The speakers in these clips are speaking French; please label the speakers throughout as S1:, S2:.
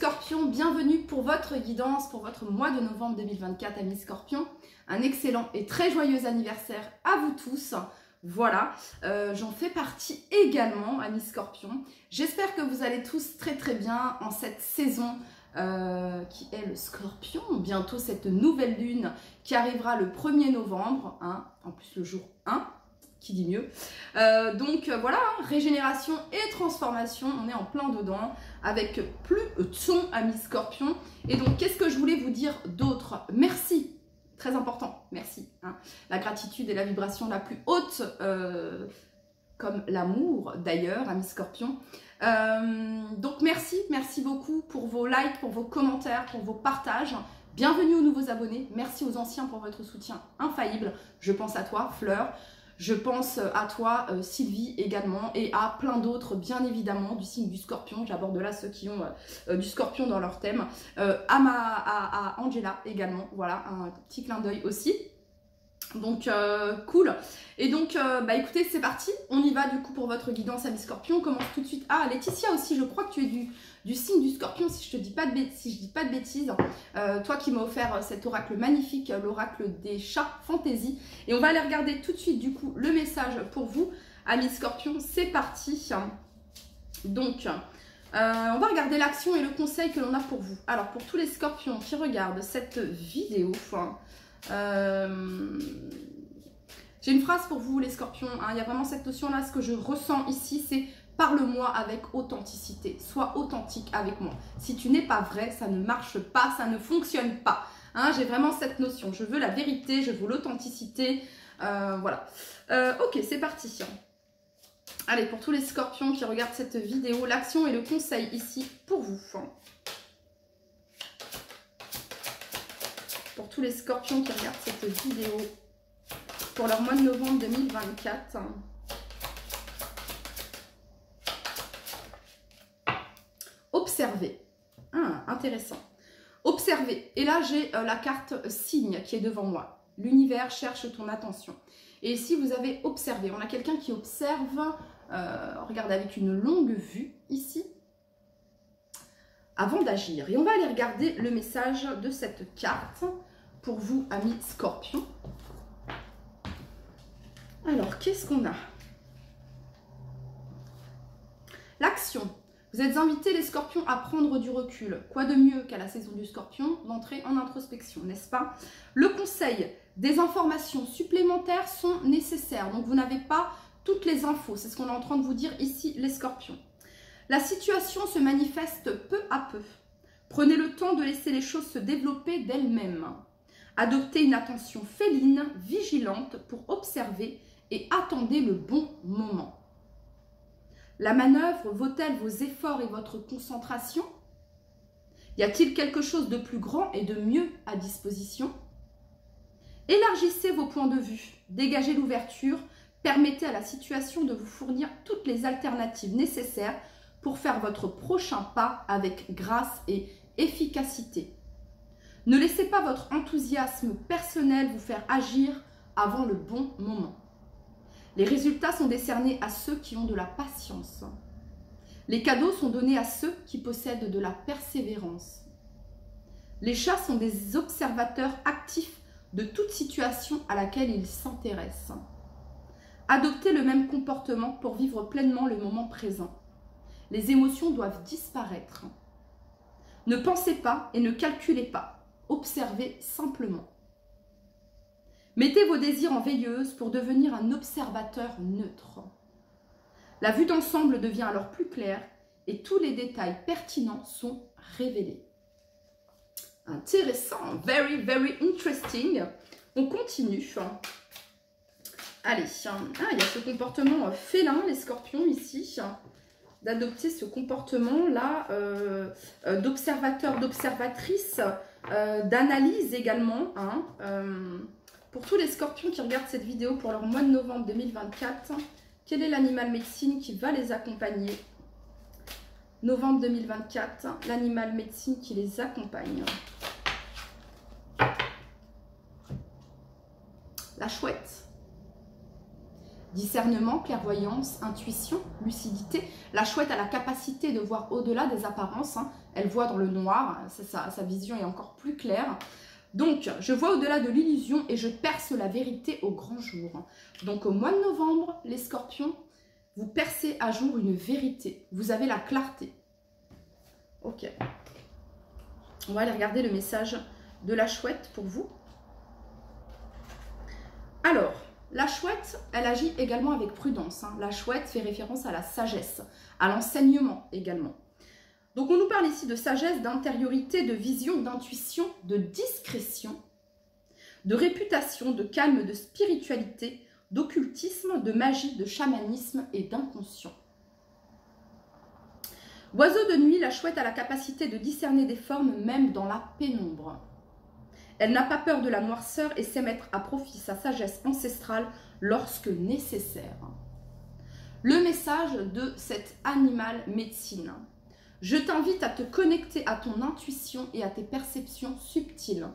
S1: Scorpions, bienvenue pour votre guidance pour votre mois de novembre 2024, amis Scorpions. Un excellent et très joyeux anniversaire à vous tous. Voilà, j'en fais partie également, amis Scorpions. J'espère que vous allez tous très très bien en cette saison qui est le Scorpion. Bientôt cette nouvelle lune qui arrivera le 1er novembre, hein, en plus le jour 1. Qui dit mieux. Donc voilà, régénération et transformation, on est en plein dedans, avec plus de son, amis Scorpions. Et donc, qu'est-ce que je voulais vous dire d'autre? Merci, très important, merci. Hein. La gratitude est la vibration la plus haute, comme l'amour d'ailleurs, amis Scorpions. Donc merci beaucoup pour vos likes, pour vos commentaires, pour vos partages. Bienvenue aux nouveaux abonnés, merci aux anciens pour votre soutien infaillible. Je pense à toi, Fleur. Je pense à toi, Sylvie également, et à plein d'autres, bien évidemment, du signe du Scorpion. J'aborde là ceux qui ont du Scorpion dans leur thème. À Angela également, voilà, un petit clin d'œil aussi. Donc, cool. Et donc, écoutez, c'est parti. On y va du coup pour votre guidance, amis Scorpions. On commence tout de suite. Ah, Laetitia aussi, je crois que tu es du signe du Scorpion, si je dis pas de bêtises. Toi qui m'as offert cet oracle magnifique, l'oracle des chats fantasy. Et on va aller regarder tout de suite du coup le message pour vous, amis Scorpions. C'est parti. Donc, on va regarder l'action et le conseil que l'on a pour vous. Alors, pour tous les Scorpions qui regardent cette vidéo, j'ai une phrase pour vous les Scorpions, hein. Il y a vraiment cette notion là, ce que je ressens ici c'est parle-moi avec authenticité, sois authentique avec moi. Si tu n'es pas vrai, ça ne marche pas, ça ne fonctionne pas, hein. J'ai vraiment cette notion, je veux la vérité, je veux l'authenticité, voilà. Ok, c'est parti. Allez, pour tous les Scorpions qui regardent cette vidéo, l'action et le conseil ici pour vous. Pour tous les Scorpions qui regardent cette vidéo pour leur mois de novembre 2024. Observez. Ah, intéressant. Observez. Et là, j'ai la carte signe qui est devant moi. L'univers cherche ton attention. Et ici, vous avez observé. On a quelqu'un qui observe, regarde avec une longue vue ici, avant d'agir. Et on va aller regarder le message de cette carte pour vous, amis Scorpions. Alors, qu'est-ce qu'on a? L'action. Vous êtes invités, les Scorpions, à prendre du recul. Quoi de mieux qu'à la saison du Scorpion, d'entrer en introspection, n'est-ce pas? Le conseil, des informations supplémentaires sont nécessaires. Donc, vous n'avez pas toutes les infos. C'est ce qu'on est en train de vous dire ici, les Scorpions. La situation se manifeste peu à peu. Prenez le temps de laisser les choses se développer d'elles-mêmes. Adoptez une attention féline, vigilante pour observer et attendez le bon moment. La manœuvre vaut-elle vos efforts et votre concentration? Y a-t-il quelque chose de plus grand et de mieux à disposition? Élargissez vos points de vue, dégagez l'ouverture, permettez à la situation de vous fournir toutes les alternatives nécessaires pour faire votre prochain pas avec grâce et efficacité. Ne laissez pas votre enthousiasme personnel vous faire agir avant le bon moment. Les résultats sont décernés à ceux qui ont de la patience. Les cadeaux sont donnés à ceux qui possèdent de la persévérance. Les chats sont des observateurs actifs de toute situation à laquelle ils s'intéressent. Adoptez le même comportement pour vivre pleinement le moment présent. Les émotions doivent disparaître. Ne pensez pas et ne calculez pas. Observez simplement. Mettez vos désirs en veilleuse pour devenir un observateur neutre. La vue d'ensemble devient alors plus claire et tous les détails pertinents sont révélés. Intéressant, very, very interesting. On continue. Allez, il y a ce comportement félin, les Scorpions ici, d'adopter ce comportement-là d'observateur, d'observatrice, d'analyse également. Pour tous les Scorpions qui regardent cette vidéo pour leur mois de novembre 2024, quel est l'animal médecine qui va les accompagner? Novembre 2024, l'animal médecine qui les accompagne. La chouette. discernement, clairvoyance, intuition, lucidité. La chouette a la capacité de voir au-delà des apparences, hein. Elle voit dans le noir, sa vision est encore plus claire. Donc, je vois au-delà de l'illusion et je perce la vérité au grand jour. Donc, au mois de novembre, les scorpions, vous percez à jour une vérité. Vous avez la clarté. Ok. On va aller regarder le message de la chouette pour vous. Alors, la chouette, elle agit également avec prudence, hein. La chouette fait référence à la sagesse, à l'enseignement également. Donc, on nous parle ici de sagesse, d'intériorité, de vision, d'intuition, de discrétion, de réputation, de calme, de spiritualité, d'occultisme, de magie, de chamanisme et d'inconscient. Oiseau de nuit, la chouette a la capacité de discerner des formes même dans la pénombre. Elle n'a pas peur de la noirceur et sait mettre à profit sa sagesse ancestrale lorsque nécessaire. Le message de cet animal médecine. Je t'invite à te connecter à ton intuition et à tes perceptions subtiles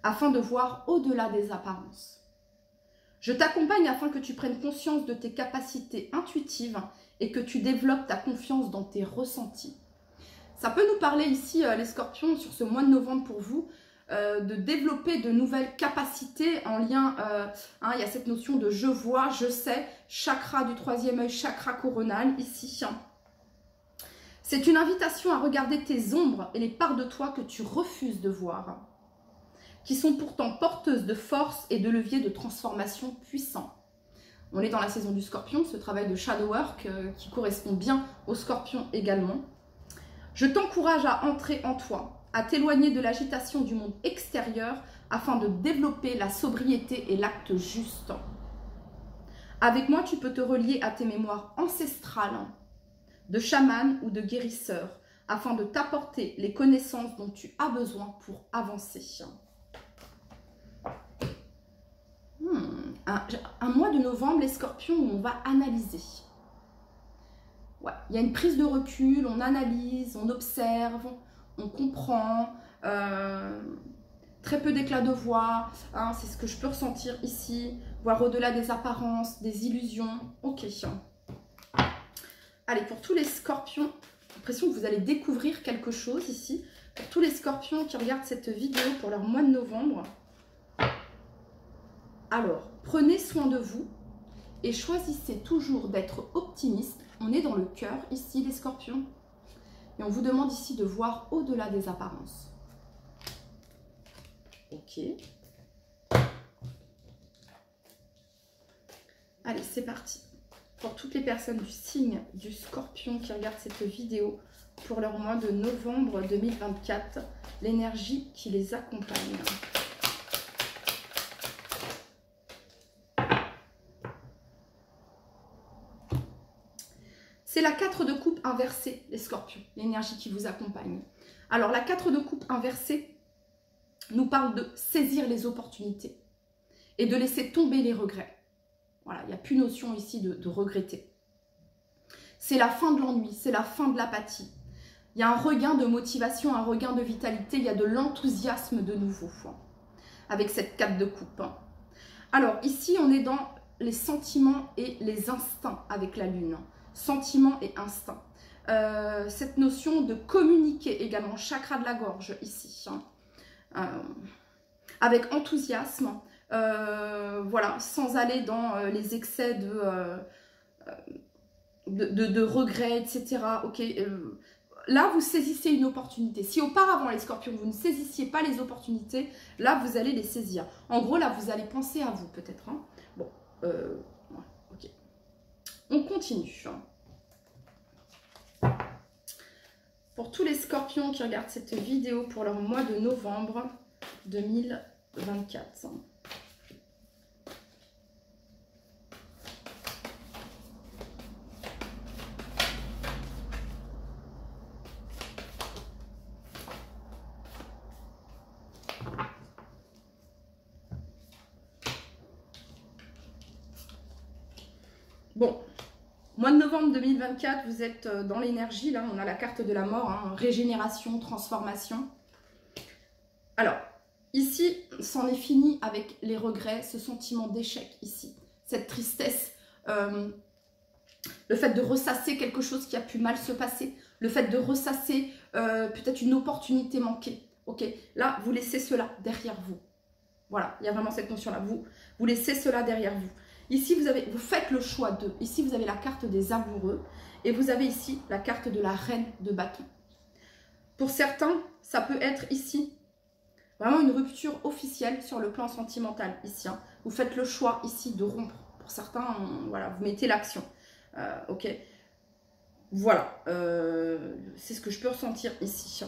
S1: afin de voir au-delà des apparences. Je t'accompagne afin que tu prennes conscience de tes capacités intuitives et que tu développes ta confiance dans tes ressentis. Ça peut nous parler ici, les scorpions, sur ce mois de novembre pour vous, de développer de nouvelles capacités en lien, il y a cette notion de je vois, je sais, chakra du troisième œil, chakra coronal ici. C'est une invitation à regarder tes ombres et les parts de toi que tu refuses de voir, qui sont pourtant porteuses de force et de leviers de transformation puissants. On est dans la saison du scorpion, ce travail de shadow work qui correspond bien au scorpion également. Je t'encourage à entrer en toi, à t'éloigner de l'agitation du monde extérieur afin de développer la sobriété et l'acte juste. Avec moi, tu peux te relier à tes mémoires ancestrales de chaman ou de guérisseur afin de t'apporter les connaissances dont tu as besoin pour avancer. Un mois de novembre, les scorpions, où on va analyser. Ouais, il y a une prise de recul, on analyse, on observe, on comprend, très peu d'éclat de voix, hein, c'est ce que je peux ressentir ici, voir au-delà des apparences, des illusions. Ok. Allez, pour tous les scorpions, j'ai l'impression que vous allez découvrir quelque chose ici. Pour tous les scorpions qui regardent cette vidéo pour leur mois de novembre, alors, prenez soin de vous et choisissez toujours d'être optimiste. On est dans le cœur ici, les scorpions. Et on vous demande ici de voir au-delà des apparences. Ok. Allez, c'est parti. Pour toutes les personnes du signe du scorpion qui regardent cette vidéo pour leur mois de novembre 2024, l'énergie qui les accompagne. C'est la 4 de coupe inversée, les scorpions, l'énergie qui vous accompagne. Alors, la 4 de coupe inversée nous parle de saisir les opportunités et de laisser tomber les regrets. Voilà, il n'y a plus notion ici de regretter. C'est la fin de l'ennui, c'est la fin de l'apathie. Il y a un regain de motivation, un regain de vitalité, il y a de l'enthousiasme de nouveau, avec cette 4 de coupe. Alors, ici, on est dans les sentiments et les instincts avec la lune. Sentiments et instincts. Cette notion de communiquer également, chakra de la gorge ici. Avec enthousiasme, voilà, sans aller dans les excès de regrets, etc. Ok, là, vous saisissez une opportunité. Si auparavant, les scorpions, vous ne saisissiez pas les opportunités, là, vous allez les saisir. En gros, là, vous allez penser à vous, peut-être. Hein. Bon, ok. On continue. Pour tous les scorpions qui regardent cette vidéo pour leur mois de novembre 2024. Bon, mois de novembre 2024, vous êtes dans l'énergie, là, on a la carte de la mort, hein, régénération, transformation. Alors, ici, c'en est fini avec les regrets, ce sentiment d'échec ici. cette tristesse, le fait de ressasser quelque chose qui a pu mal se passer, le fait de ressasser peut-être une opportunité manquée. Ok, là, vous laissez cela derrière vous. Voilà, il y a vraiment cette notion-là. Vous laissez cela derrière vous. Ici, vous faites le choix de. Ici, vous avez la carte des amoureux et vous avez ici la carte de la reine de bâton. Pour certains, ça peut être ici vraiment une rupture officielle sur le plan sentimental. Ici, hein. Vous faites le choix ici de rompre. Pour certains, voilà, vous mettez l'action. Ok. Voilà. C'est ce que je peux ressentir ici.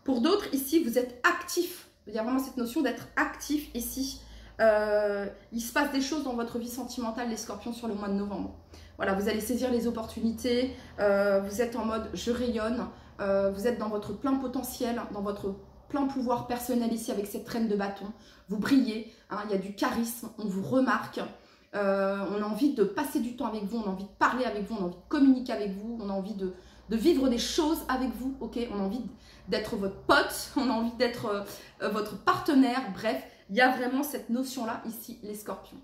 S1: Pour d'autres, ici, vous êtes actif. Il y a vraiment cette notion d'être actif ici. Il se passe des choses dans votre vie sentimentale, les scorpions, sur le mois de novembre. Voilà, vous allez saisir les opportunités. Vous êtes en mode je rayonne. Vous êtes dans votre plein potentiel, dans votre plein pouvoir personnel ici avec cette reine de bâton. Vous brillez, hein, il y a du charisme, on vous remarque. On a envie de passer du temps avec vous, on a envie de parler avec vous, on a envie de communiquer avec vous, on a envie de vivre des choses avec vous, ok? On a envie d'être votre pote, on a envie d'être votre partenaire, bref, il y a vraiment cette notion-là ici, les scorpions.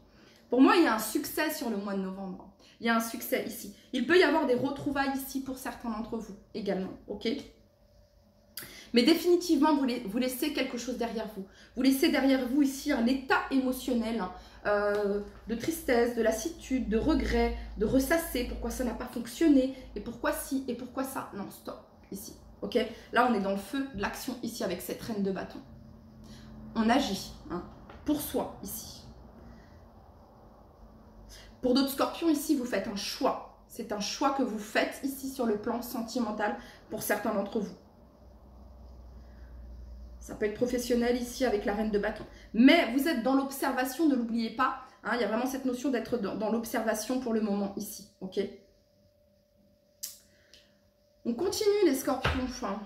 S1: Pour moi, il y a un succès sur le mois de novembre, il y a un succès ici. Il peut y avoir des retrouvailles ici pour certains d'entre vous également, ok? Mais définitivement, vous laissez quelque chose derrière vous. Vous laissez derrière vous ici un état émotionnel, de tristesse, de lassitude, de regret, de ressasser, pourquoi ça n'a pas fonctionné, et pourquoi si, et pourquoi ça. Non, stop, ici, ok? Là, on est dans le feu de l'action ici avec cette reine de bâton. On agit, hein, pour soi ici. Pour d'autres scorpions ici, vous faites un choix. C'est un choix que vous faites ici sur le plan sentimental pour certains d'entre vous. Ça peut être professionnel ici avec la reine de bâton. Mais vous êtes dans l'observation, ne l'oubliez pas. Hein, il y a vraiment cette notion d'être dans l'observation pour le moment ici. Ok. On continue les scorpions. Enfin,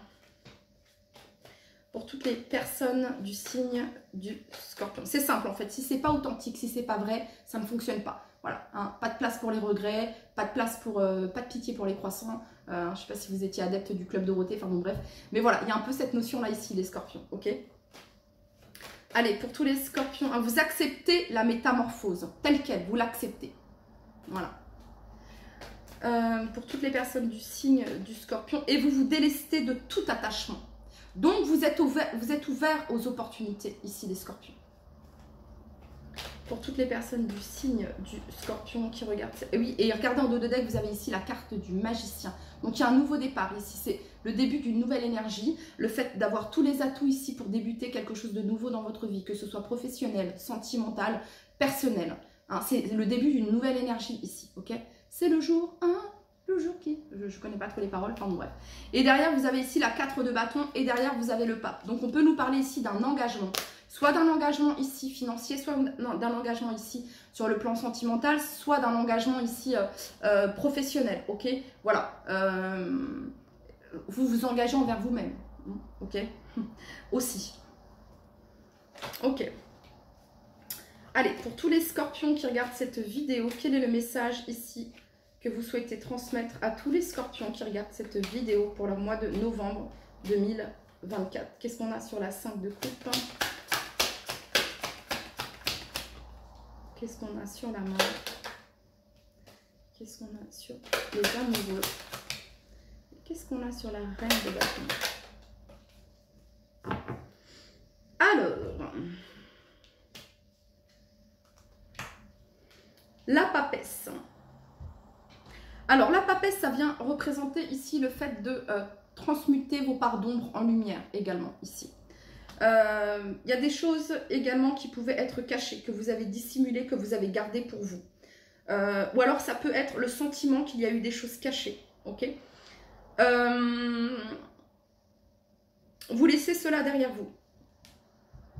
S1: pour toutes les personnes du signe du scorpion. C'est simple en fait. Si c'est pas authentique, si c'est pas vrai, ça ne fonctionne pas. Voilà. Hein, pas de place pour les regrets, pas de place pour, pas de pitié pour les croissants. Je ne sais pas si vous étiez adepte du club Dorothée, enfin bon bref. Mais voilà, il y a un peu cette notion-là ici, les scorpions, ok? Allez, pour tous les scorpions, hein, vous acceptez la métamorphose, telle qu'elle, vous l'acceptez. Voilà. Pour toutes les personnes du signe du scorpion, et vous vous délestez de tout attachement. Donc, vous êtes ouvert aux opportunités, ici, les scorpions. Pour toutes les personnes du signe du scorpion qui regardent. Oui, et regardez en dos de deck, vous avez ici la carte du magicien. Donc il y a un nouveau départ ici, c'est le début d'une nouvelle énergie, le fait d'avoir tous les atouts ici pour débuter quelque chose de nouveau dans votre vie, que ce soit professionnel, sentimental, personnel. Hein, c'est le début d'une nouvelle énergie ici, ok? C'est le jour 1, le jour qui... Je connais pas trop les paroles, enfin bon, bref. Et derrière, vous avez ici la 4 de bâton et derrière, vous avez le pape. Donc on peut nous parler ici d'un engagement. Soit d'un engagement ici financier, soit d'un engagement ici sur le plan sentimental, soit d'un engagement ici professionnel, ok? Voilà. Vous vous engagez envers vous-même, ok? Aussi. Ok. Allez, pour tous les scorpions qui regardent cette vidéo, quel est le message ici que vous souhaitez transmettre à tous les scorpions qui regardent cette vidéo pour le mois de novembre 2024? Qu'est-ce qu'on a sur la 5 de coupe? Qu'est-ce qu'on a sur la main? Qu'est-ce qu'on a sur les amoureux? Qu'est-ce qu'on a sur la reine de bâton? Alors, la papesse. Alors, la papesse, ça vient représenter ici le fait de transmuter vos parts d'ombre en lumière également ici. Il y a des choses également qui pouvaient être cachées, que vous avez dissimulées, que vous avez gardées pour vous. Ou alors ça peut être le sentiment qu'il y a eu des choses cachées. Ok. Vous laissez cela derrière vous.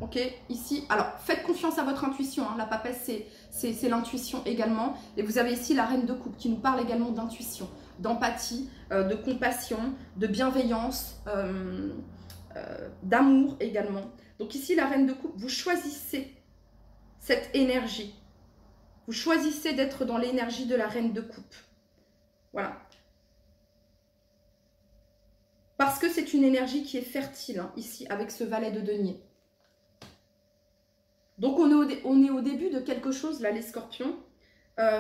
S1: Ok. Ici, alors faites confiance à votre intuition. Hein. La papesse, c'est l'intuition également. Et vous avez ici la reine de coupe qui nous parle également d'intuition, d'empathie, de compassion, de bienveillance. D'amour également. Donc ici, la reine de coupe, vous choisissez cette énergie. Vous choisissez d'être dans l'énergie de la reine de coupe. Voilà. Parce que c'est une énergie qui est fertile, hein, ici, avec ce valet de denier. Donc, on est au début de quelque chose, là, les scorpions.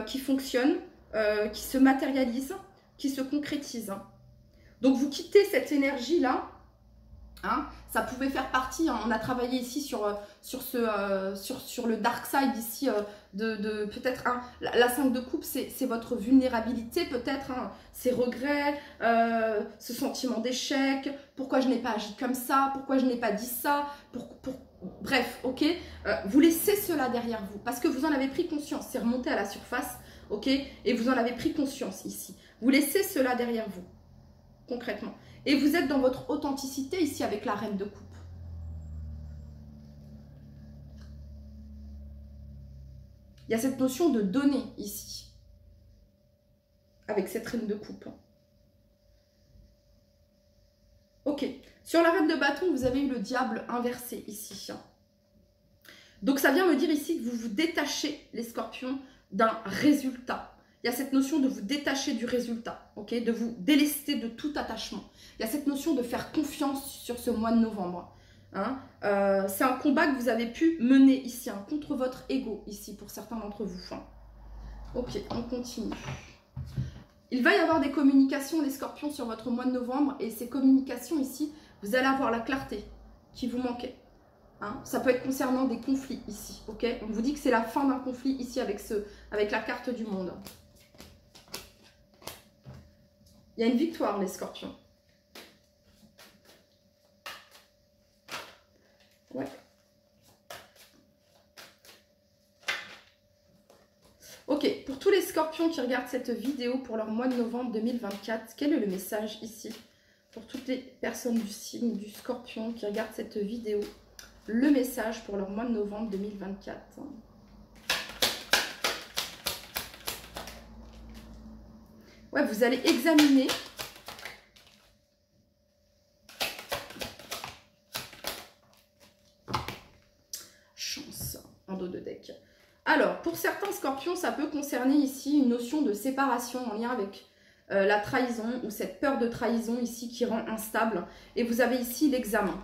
S1: qui fonctionne, qui se matérialise, qui se concrétise. Donc vous quittez cette énergie-là. Hein, ça pouvait faire partie, hein, on a travaillé ici sur le dark side ici, de peut-être la 5 de coupe, c'est votre vulnérabilité peut-être, hein, ces regrets, ce sentiment d'échec, pourquoi je n'ai pas agi comme ça, pourquoi je n'ai pas dit ça, bref, ok, vous laissez cela derrière vous, parce que vous en avez pris conscience, c'est remonté à la surface, ok, et vous en avez pris conscience ici, vous laissez cela derrière vous, concrètement. Et vous êtes dans votre authenticité ici avec la reine de coupe. Il y a cette notion de donner ici. Avec cette reine de coupe. Ok. Sur la reine de bâton, vous avez eu le diable inversé ici. Donc ça vient me dire ici que vous vous détachez, les scorpions, d'un résultat. Il y a cette notion de vous détacher du résultat, ok, de vous délester de tout attachement. Il y a cette notion de faire confiance sur ce mois de novembre. Hein. C'est un combat que vous avez pu mener ici, hein, contre votre ego, ici, pour certains d'entre vous. Hein. Ok, on continue. Il va y avoir des communications, les scorpions, sur votre mois de novembre. Et ces communications ici, vous allez avoir la clarté qui vous manquait. Hein. Ça peut être concernant des conflits ici, ok. On vous dit que c'est la fin d'un conflit ici avec la carte du monde. Il y a une victoire, les scorpions. Ouais. Ok, pour tous les scorpions qui regardent cette vidéo pour leur mois de novembre 2024, quel est le message ici? Pour toutes les personnes du signe du scorpion qui regardent cette vidéo, le message pour leur mois de novembre 2024. Ouais, vous allez examiner. Chance en dos de deck. Alors, pour certains scorpions, ça peut concerner ici une notion de séparation en lien avec la trahison ou cette peur de trahison ici qui rend instable. Et vous avez ici l'examen.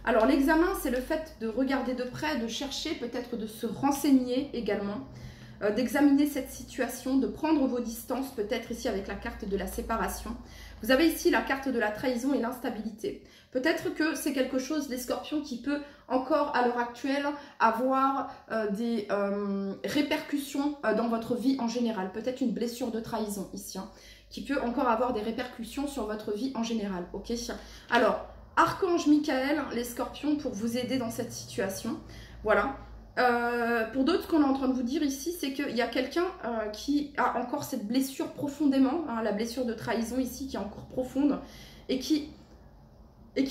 S1: Alors, l'examen, c'est le fait de regarder de près, de chercher, peut-être de se renseigner également. D'examiner cette situation, de prendre vos distances, peut-être ici avec la carte de la séparation. Vous avez ici la carte de la trahison et l'instabilité. Peut-être que c'est quelque chose, les scorpions, qui peut encore à l'heure actuelle avoir des répercussions dans votre vie en général. Peut-être une blessure de trahison ici, hein, qui peut encore avoir des répercussions sur votre vie en général. Ok. Alors, Archange Michael, les scorpions, pour vous aider dans cette situation. Voilà. Pour d'autres, ce qu'on est en train de vous dire ici, c'est qu'il y a quelqu'un qui a encore cette blessure profondément, hein, la blessure de trahison ici qui est encore profonde et qui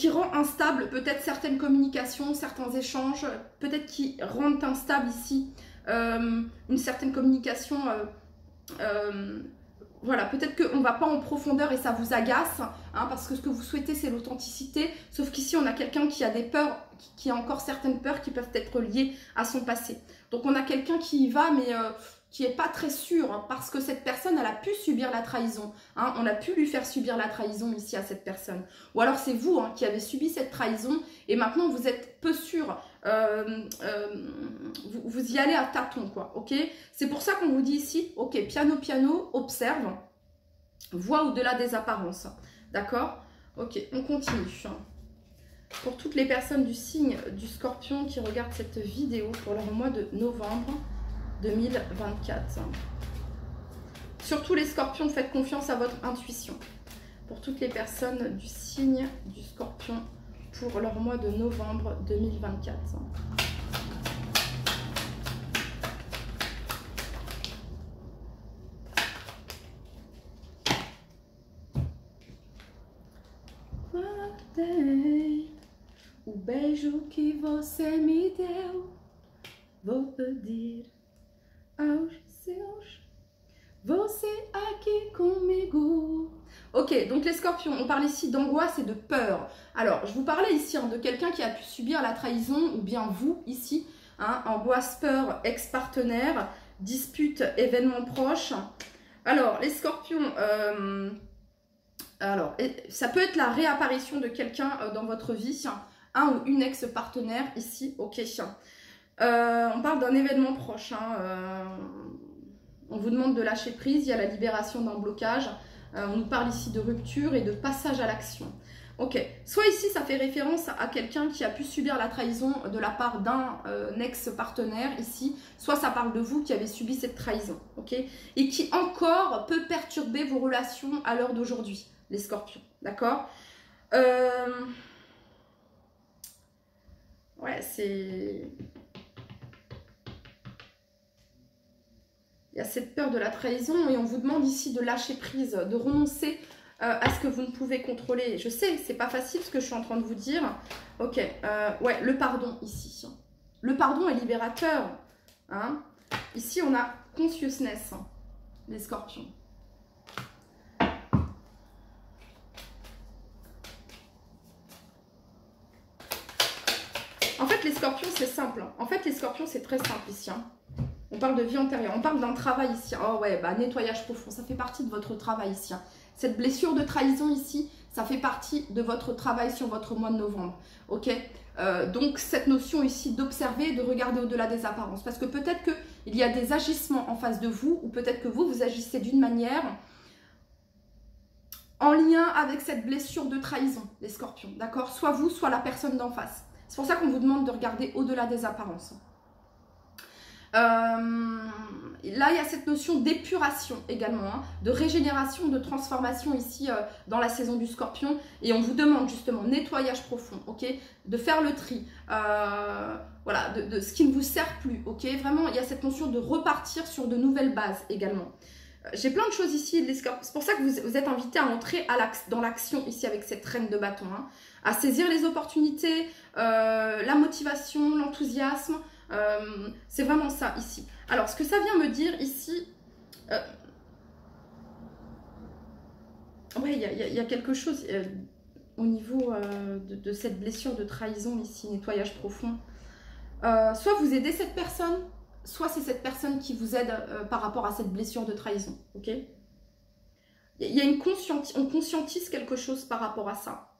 S1: rend instable peut-être certaines communications, certains échanges, peut-être qui rendent instable ici une certaine communication. Voilà, peut-être qu'on ne va pas en profondeur et ça vous agace, hein, parce que ce que vous souhaitez, c'est l'authenticité. Sauf qu'ici, on a quelqu'un qui a des peurs, qui a encore certaines peurs qui peuvent être liées à son passé. Donc, on a quelqu'un qui y va, mais qui n'est pas très sûr, hein, parce que cette personne, elle a pu subir la trahison. Hein, on a pu lui faire subir la trahison ici à cette personne. Ou alors, c'est vous hein, qui avez subi cette trahison et maintenant, vous êtes peu sûr. Vous y allez à tâtons, quoi, ok? C'est pour ça qu'on vous dit ici, ok, piano, piano, observe, vois au-delà des apparences, d'accord? Ok, on continue. Pour toutes les personnes du signe du scorpion qui regardent cette vidéo pour leur mois de novembre 2024. Surtout les scorpions, faites confiance à votre intuition. Pour toutes les personnes du signe du scorpion pour leur mois de novembre 2024. Guardei o beijo que você me deu. Vou pedir aos céus, você aqui comigo. Ok, donc les scorpions, on parle ici d'angoisse et de peur. Alors, je vous parlais ici hein, de quelqu'un qui a pu subir la trahison, ou bien vous, ici, hein, angoisse, peur, ex-partenaire, dispute, événement proche. Alors, les scorpions, ça peut être la réapparition de quelqu'un dans votre vie, un ou une ex-partenaire, ici, ok. On parle d'un événement proche, hein, On vous demande de lâcher prise, il y a la libération d'un blocage. On nous parle ici de rupture et de passage à l'action. Ok, soit ici ça fait référence à quelqu'un qui a pu subir la trahison de la part d'un ex-partenaire ici, soit ça parle de vous qui avez subi cette trahison, ok, et qui encore peut perturber vos relations à l'heure d'aujourd'hui, les scorpions, d'accord. Ouais, c'est... Il y a cette peur de la trahison et on vous demande ici de lâcher prise, de renoncer à ce que vous ne pouvez contrôler. Je sais, c'est pas facile ce que je suis en train de vous dire. Ok, ouais, le pardon ici. Le pardon est libérateur. Hein. Ici, on a consciousness, les scorpions. En fait, les scorpions, c'est simple. En fait, les scorpions, c'est très simple ici. Hein. On parle de vie antérieure, on parle d'un travail ici. Oh ouais, bah nettoyage profond, ça fait partie de votre travail ici. Hein. Cette blessure de trahison ici, ça fait partie de votre travail sur votre mois de novembre. Ok, donc cette notion ici d'observer, de regarder au-delà des apparences. Parce que peut-être qu'il y a des agissements en face de vous, ou peut-être que vous agissez d'une manière en lien avec cette blessure de trahison, les scorpions. D'accord, soit vous, soit la personne d'en face. C'est pour ça qu'on vous demande de regarder au-delà des apparences. Là, il y a cette notion d'épuration également, hein, de régénération, de transformation ici dans la saison du scorpion. Et on vous demande justement nettoyage profond, ok, de faire le tri, voilà, de ce qui ne vous sert plus, ok. Vraiment, il y a cette notion de repartir sur de nouvelles bases également. J'ai plein de choses ici, les scorpions. C'est pour ça que vous êtes invité à entrer dans l'action ici avec cette reine de bâton, hein, à saisir les opportunités, la motivation, l'enthousiasme. C'est vraiment ça ici. Alors, ce que ça vient me dire ici, ouais, il y a quelque chose au niveau de cette blessure de trahison ici, nettoyage profond. Soit vous aidez cette personne, soit c'est cette personne qui vous aide par rapport à cette blessure de trahison. Ok, il y a on conscientise quelque chose par rapport à ça.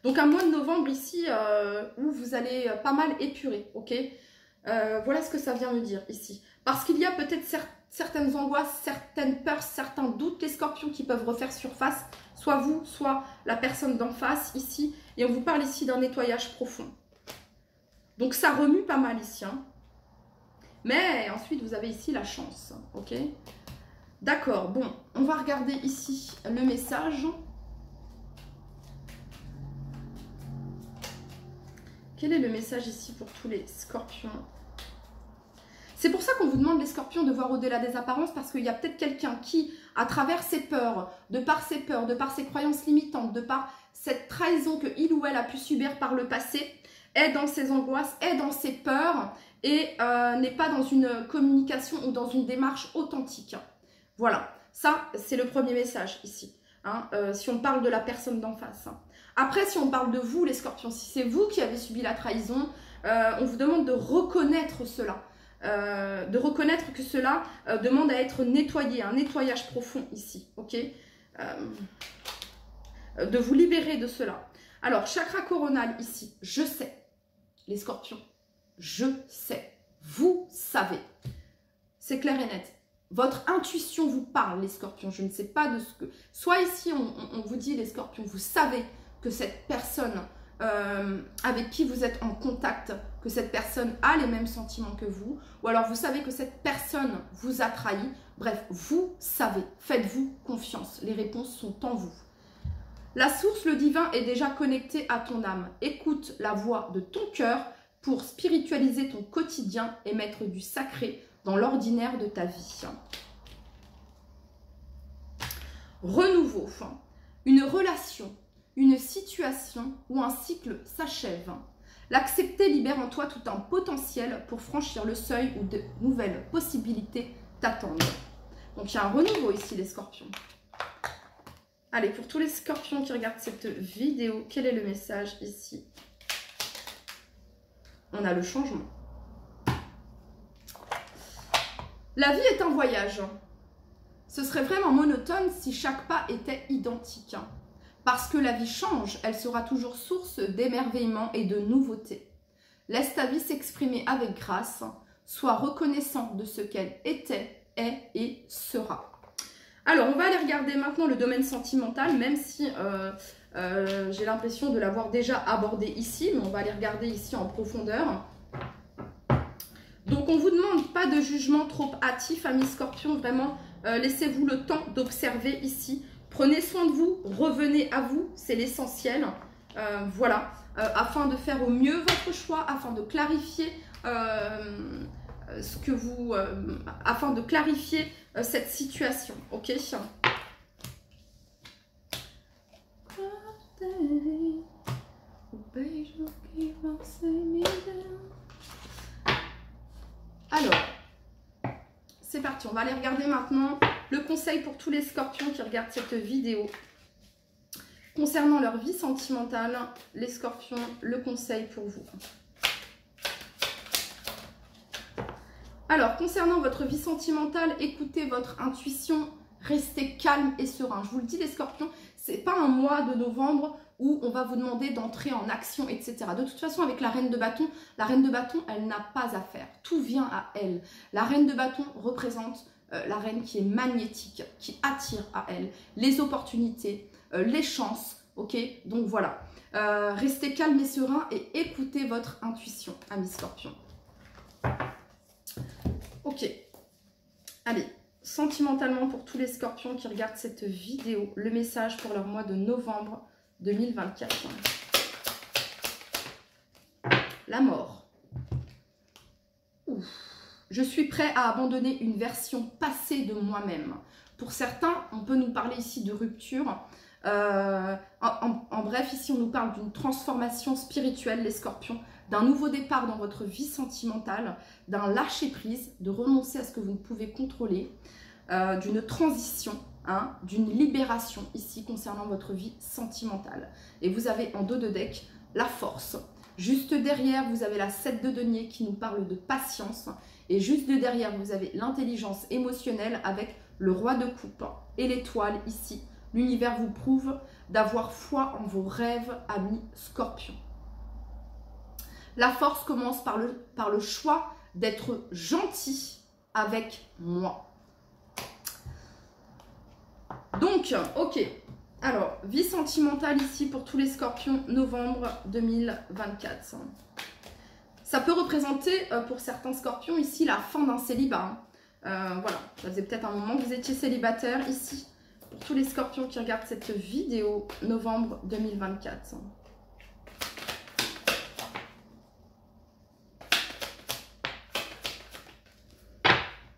S1: Donc un mois de novembre ici où vous allez pas mal épurer, ok. Voilà ce que ça vient me dire ici. Parce qu'il y a peut-être certaines angoisses, certaines peurs, certains doutes, les scorpions qui peuvent refaire surface, soit vous, soit la personne d'en face ici. Et on vous parle ici d'un nettoyage profond. Donc ça remue pas mal ici. Hein. Mais ensuite vous avez ici la chance, ok. D'accord, bon, on va regarder ici le message. Quel est le message ici pour tous les scorpions? C'est pour ça qu'on vous demande les scorpions de voir au-delà des apparences, parce qu'il y a peut-être quelqu'un qui, à travers ses peurs, de par ses croyances limitantes, de par cette trahison que il ou elle a pu subir par le passé, est dans ses angoisses, est dans ses peurs et n'est pas dans une communication ou dans une démarche authentique. Voilà, ça c'est le premier message ici, hein, si on parle de la personne d'en face. Hein. Après, si on parle de vous, les scorpions, si c'est vous qui avez subi la trahison, on vous demande de reconnaître cela. De reconnaître que cela demande à être nettoyé, un nettoyage profond ici, ok, de vous libérer de cela. Alors, chakra coronal ici, je sais, les scorpions, je sais, vous savez, c'est clair et net. Votre intuition vous parle, les scorpions, je ne sais pas de ce que... Soit ici, on vous dit, les scorpions, vous savez que cette personne avec qui vous êtes en contact, que cette personne a les mêmes sentiments que vous, ou alors vous savez que cette personne vous a trahi. Bref, vous savez, faites-vous confiance, les réponses sont en vous. La source, le divin, est déjà connecté à ton âme. Écoute la voix de ton cœur pour spiritualiser ton quotidien et mettre du sacré dans l'ordinaire de ta vie. Renouveau, une relation, une situation ou un cycle s'achève. L'accepter libère en toi tout un potentiel pour franchir le seuil où de nouvelles possibilités t'attendent. Donc il y a un renouveau ici, les scorpions. Allez, pour tous les scorpions qui regardent cette vidéo, quel est le message ici? On a le changement. La vie est un voyage. Ce serait vraiment monotone si chaque pas était identique. Parce que la vie change, elle sera toujours source d'émerveillement et de nouveauté. Laisse ta vie s'exprimer avec grâce. Sois reconnaissant de ce qu'elle était, est et sera. Alors, on va aller regarder maintenant le domaine sentimental, même si j'ai l'impression de l'avoir déjà abordé ici, mais on va aller regarder ici en profondeur. Donc, on ne vous demande pas de jugement trop hâtif, amis Scorpion, vraiment, laissez-vous le temps d'observer ici. Prenez soin de vous, revenez à vous, c'est l'essentiel. Voilà, afin de faire au mieux votre choix, afin de clarifier afin de clarifier cette situation, ok? Alors, c'est parti, on va aller regarder maintenant le conseil pour tous les scorpions qui regardent cette vidéo. Concernant leur vie sentimentale, les scorpions, le conseil pour vous. Alors, concernant votre vie sentimentale, écoutez votre intuition, restez calme et serein. Je vous le dis les scorpions, c'est pas un mois de novembre où on va vous demander d'entrer en action, etc. De toute façon, avec la reine de bâton, elle n'a pas à faire. Tout vient à elle. La reine de bâton représente la reine qui est magnétique, qui attire à elle les opportunités, les chances, ok? Donc voilà, restez calme et serein et écoutez votre intuition, amis scorpions. Ok, allez, sentimentalement pour tous les scorpions qui regardent cette vidéo, le message pour leur mois de novembre 2024. La mort. Ouf. Je suis prêt à abandonner une version passée de moi-même. Pour certains, on peut nous parler ici de rupture. En bref, ici, on nous parle d'une transformation spirituelle, les scorpions, d'un nouveau départ dans votre vie sentimentale, d'un lâcher-prise, de renoncer à ce que vous ne pouvez contrôler, d'une transition, hein, d'une libération ici concernant votre vie sentimentale. Et vous avez en dos de deck la force. Juste derrière, vous avez la 7 de denier qui nous parle de patience. Et juste derrière, vous avez l'intelligence émotionnelle avec le roi de coupe et l'étoile ici. L'univers vous prouve d'avoir foi en vos rêves, amis scorpions. La force commence par le choix d'être gentil avec moi. Donc, ok. Alors, vie sentimentale ici pour tous les scorpions, novembre 2024. Ça peut représenter pour certains scorpions ici la fin d'un célibat. Voilà, ça faisait peut-être un moment que vous étiez célibataire ici. Pour tous les scorpions qui regardent cette vidéo, novembre 2024.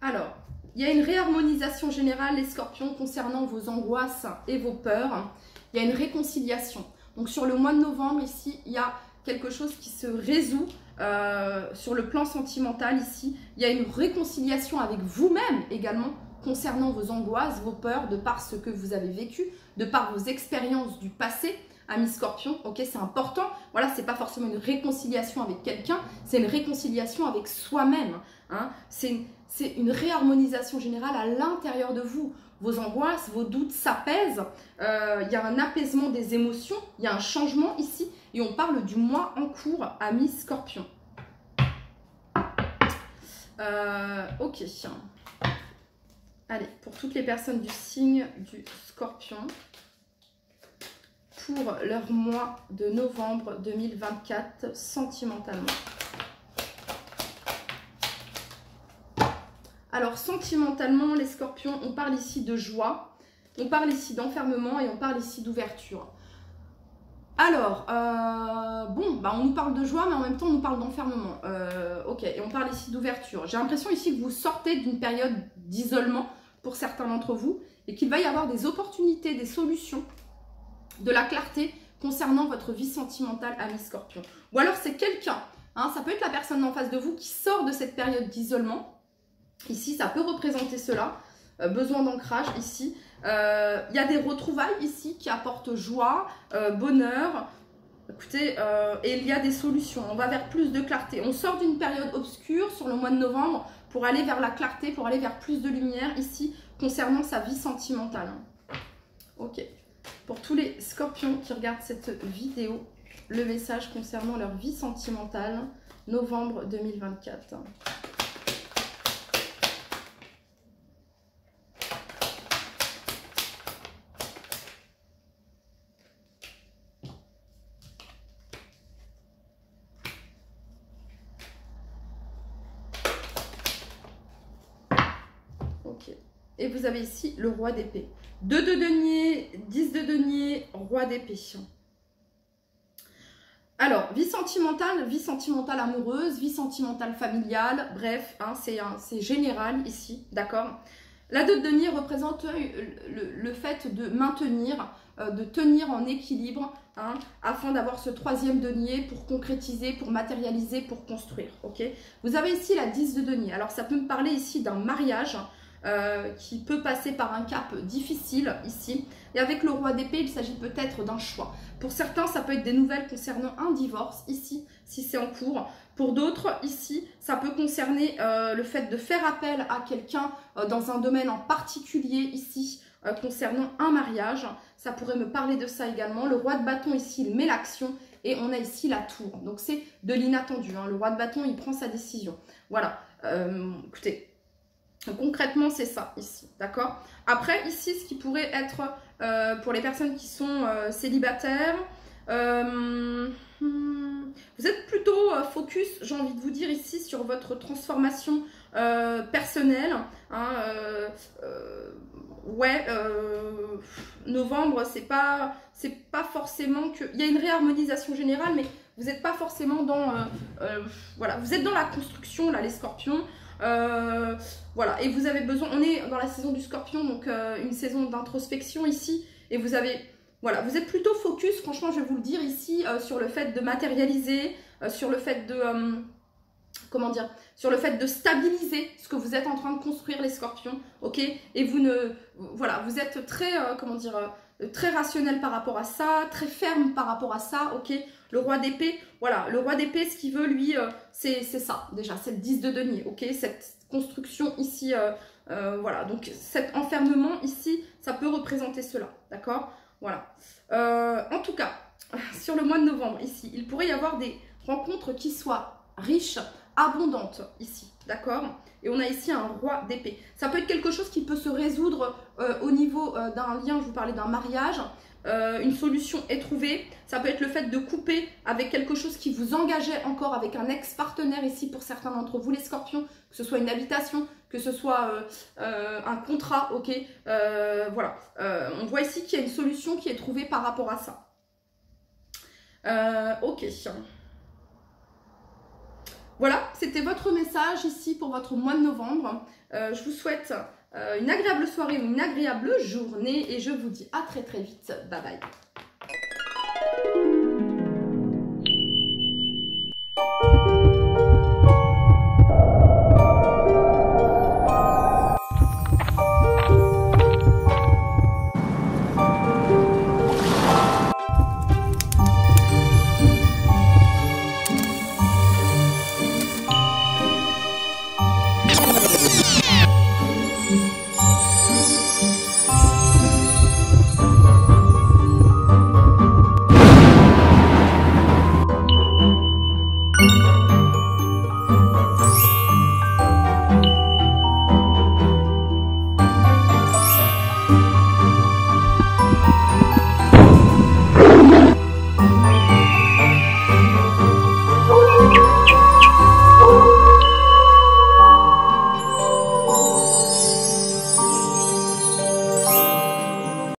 S1: Alors, il y a une réharmonisation générale, les scorpions, concernant vos angoisses et vos peurs. Il y a une réconciliation. Donc, sur le mois de novembre, ici, il y a quelque chose qui se résout sur le plan sentimental, ici. Il y a une réconciliation avec vous-même également, concernant vos angoisses, vos peurs, de par ce que vous avez vécu, de par vos expériences du passé, amis scorpions, ok, c'est important. Voilà, c'est pas forcément une réconciliation avec quelqu'un, c'est une réconciliation avec soi-même. Hein. C'est une réharmonisation générale à l'intérieur de vous. Vos angoisses, vos doutes s'apaisent, il y a un apaisement des émotions, il y a un changement ici, et on parle du mois en cours, amis scorpions. Ok. Allez, pour toutes les personnes du signe du scorpion, pour leur mois de novembre 2024, sentimentalement. Alors, sentimentalement, les scorpions, on parle ici de joie, on parle ici d'enfermement et on parle ici d'ouverture. Alors, on nous parle de joie, mais en même temps, on nous parle d'enfermement. Ok, et on parle ici d'ouverture. J'ai l'impression ici que vous sortez d'une période d'isolement pour certains d'entre vous et qu'il va y avoir des opportunités, des solutions, de la clarté concernant votre vie sentimentale, amis scorpions. Ou alors, c'est quelqu'un, hein, ça peut être la personne en face de vous qui sort de cette période d'isolement. Ici, ça peut représenter cela. Besoin d'ancrage ici. Il y a des retrouvailles ici qui apportent joie, bonheur. Écoutez, et il y a des solutions. On va vers plus de clarté. On sort d'une période obscure sur le mois de novembre pour aller vers la clarté, pour aller vers plus de lumière ici concernant sa vie sentimentale. Ok. Pour tous les scorpions qui regardent cette vidéo, le message concernant leur vie sentimentale, novembre 2024. Et vous avez ici le roi d'épée. 2 de denier, 10 de denier, roi d'épée. Alors, vie sentimentale amoureuse, vie sentimentale familiale, bref, hein, c'est général ici, d'accord? La 2 de denier représente le fait de maintenir, de tenir en équilibre, hein, afin d'avoir ce 3e denier pour concrétiser, pour matérialiser, pour construire, ok? Vous avez ici la 10 de denier. Alors, ça peut me parler ici d'un mariage, qui peut passer par un cap difficile ici. Et avec le roi d'épée, il s'agit peut-être d'un choix. Pour certains, ça peut être des nouvelles concernant un divorce ici, si c'est en cours. Pour d'autres, ici, ça peut concerner le fait de faire appel à quelqu'un dans un domaine en particulier ici, concernant un mariage. Ça pourrait me parler de ça également. Le roi de bâton ici, il met l'action. Et on a ici la tour. Donc c'est de l'inattendu, hein. Le roi de bâton, il prend sa décision. Voilà. Écoutez, concrètement, c'est ça ici, d'accord? Après, ici, ce qui pourrait être pour les personnes qui sont célibataires, vous êtes plutôt focus, j'ai envie de vous dire ici, sur votre transformation personnelle. Hein, novembre, c'est pas forcément que... Il y a une réharmonisation générale, mais vous n'êtes pas forcément dans... voilà, vous êtes dans la construction, là, les scorpions. Voilà, et vous avez besoin, on est dans la saison du scorpion, donc une saison d'introspection ici, et vous avez, voilà, vous êtes plutôt focus, franchement je vais vous le dire ici, sur le fait de matérialiser, sur le fait de, comment dire, sur le fait de stabiliser ce que vous êtes en train de construire, les scorpions, ok, et vous ne, voilà, vous êtes très, comment dire, très rationnel par rapport à ça, très ferme par rapport à ça, ok. Le roi d'épée, voilà, le roi d'épée, ce qu'il veut, lui, c'est ça, déjà, c'est le 10 de denier, ok, cette construction ici, voilà, donc cet enfermement ici, ça peut représenter cela, d'accord, voilà. En tout cas, sur le mois de novembre, ici, il pourrait y avoir des rencontres qui soient riches, abondantes, ici, d'accord, et on a ici un roi d'épée. Ça peut être quelque chose qui peut se résoudre au niveau d'un lien, je vous parlais d'un mariage, une solution est trouvée. Ça peut être le fait de couper avec quelque chose qui vous engageait encore avec un ex-partenaire ici pour certains d'entre vous les scorpions, que ce soit une habitation, que ce soit un contrat, ok, voilà. On voit ici qu'il y a une solution qui est trouvée par rapport à ça. Ok. Voilà, c'était votre message ici pour votre mois de novembre. Je vous souhaite une agréable soirée ou une agréable journée et je vous dis à très très vite. Bye bye.